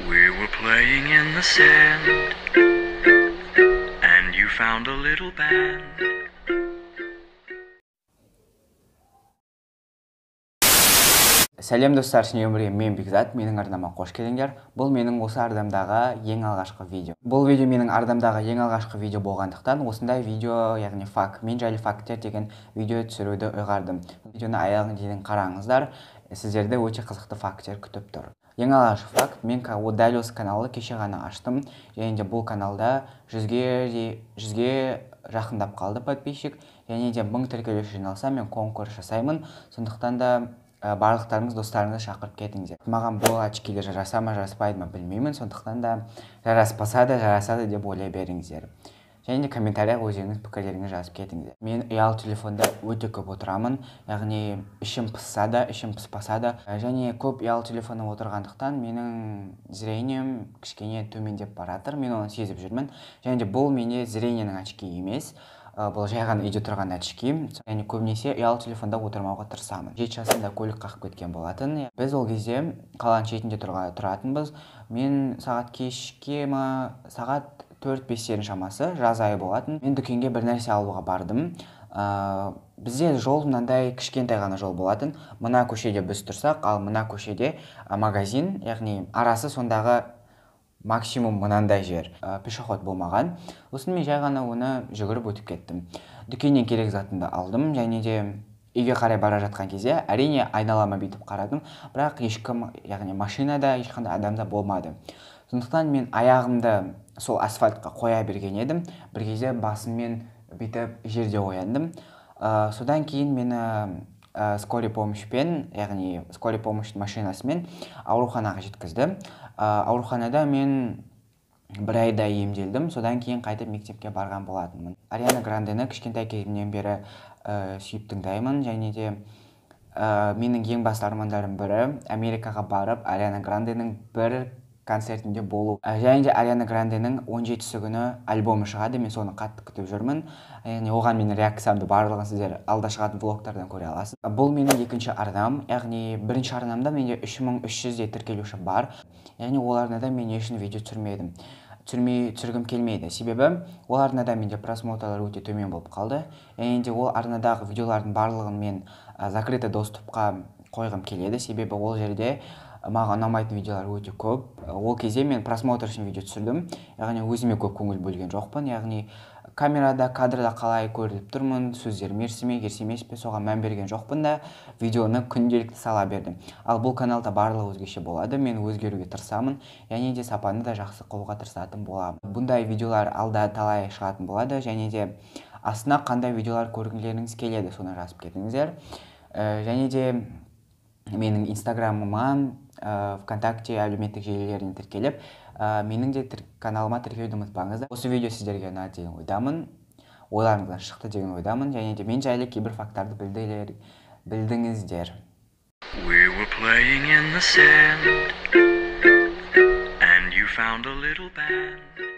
We were playing in the sand, and you found a little band. Сәлем достар, сіздермен бірге мен Бекзат, менің арнама қош келдіңдер. Бұл менің осы арнамдағы ең алғашқы видео. Бұл видео менің арнамдағы ең алғашқы видео болғандықтан, осындай видео, яғни мен жайлы факттер деген видео түсіруді ұйғардым. Видеоны аяғына дейін қараңыздар, сіздерді өте қызықты факттер күтіп тұр. Ең алғашқы факт, мен дәл осы каналды кеше ғана аштым, және де бұл каналда 100-ге жақындап қалды подписчик, және де 1000 тіркелуші жиналса мен конкурс жасаймын. Сондықтан да барлықтарыңыз достарыңызды шақырып кетіңіздер. Маған бұл очкилер жараса ма жараспайды ма білмеймін, сондықтан да жараспаса да жарасады деп ойлай беріңіздер. Және де комментарияға өздеріңіз пікірлеріңізді жазып кетіңіздер. Мен ұялы телефонда өте көп отырамын, яғни ішім пысса да, ішім пыспаса да, және көп ұялы телефонда отырғандықтан менің зрением кішкене төмендеп баратыр, мен оны сезіп жүрмін. Және де бұл менде зрениенің очки емес, бұл жай ғана үйде тұрған очки, және көбінесе ұялы телефонда отырмауға тырысамын. 7 жасымда көлік қағып кеткен болатын. Біз ол кезде қаланың шетінде тұратынбыз. Мен сағат 4-5 шамасы жаз айы болатын. Мен дүкенге бір нәрсе алуға бардым. Бізде жол мынандай кішкентай ғана жол болатын. Мына көшеде біз тұрсақ, ал мына көшеде магазин, яғни арасы сондағы максимум мынандай жер, пешоход болмаған. Осын мен жай ғана оны жүгіріп өтіп кеттім. Дүкеннен керек затымды алдым, және де үйге қарай бара жатқан кезде әрине айналама бүйтіп қарадым, бірақ ешкім, яғни машинада ешқандай адамда болмады. Сондықтан мен аяғымды сол асфальтқа қоя берген едім. Бір кезде басыммен бүйтіп жерде ояндым. Содан кейін мені скорый помощьпен, яғни скорый помощь машинасымен ауруханаға жеткізді. Ауруханада мен бір айда емделдім, содан кейін қайтып мектепке барған болатынмын. Ариана Грандені кішкентай кезімнен бері сүйіп тыңдаймын, және де менің ең басты армандарым бірі Америкаға барып Ариана Гранденің бір концертінде болу. Және де Ариана Гранденің 17-сі күні альбомы шығады, мен соны қатты күтіп жүрмін. Яғни оған менің реакциямды барлығын сіздер алда шығатын влогтардан көре аласыз. Бұл менің екінші арнам, яғни бірінші арнамда менде 3300-де тіркелуші бар. Яғни ол арнада мен не үшін видео түсіргім келмейді. Себебі ол арнада менде просмотрлар өте төмен болып қалды. Яғни де ол арнадағы видеолардың барлығын мен закрытый доступқа қойғым келеді. Себебі ол жерде маған ұнамайтын видеолар өте көп. Ол кезде мен просмотр үшін видео түсірдім. Яғни өзіме көп көңіл бөлген жоқпын. Яғни камерада, кадрда қалай көріліп тұрмын, сөздер мерсі ме, керісі емес пе, соған мән берген жоқпын да видеоны күнделікті сала бердім. Ал бұл каналда барлығы өзгеше болады. Мен өзгеруге тырысамын, және де сапаны да жақсы қылуға тырысатын боламын. Бұндай видеолар алда талай шығатын болады, және де астына қандай видеолар көргілеріңіз келеді, соны жазып кетіңіздер. Және де менің инстаграмыма, ВКонтакте әлеуметтік желілеріне тіркеліп, менің де каналыма тіркелуді ұмытпаңыздар. Осы видео сіздерге ұнады деген ойдамын, ойларыңыздан шықты деген ойдамын, және де мен жайлы кейбір факттарды білдіңіздер. We were playing in the sand, and you found a little band.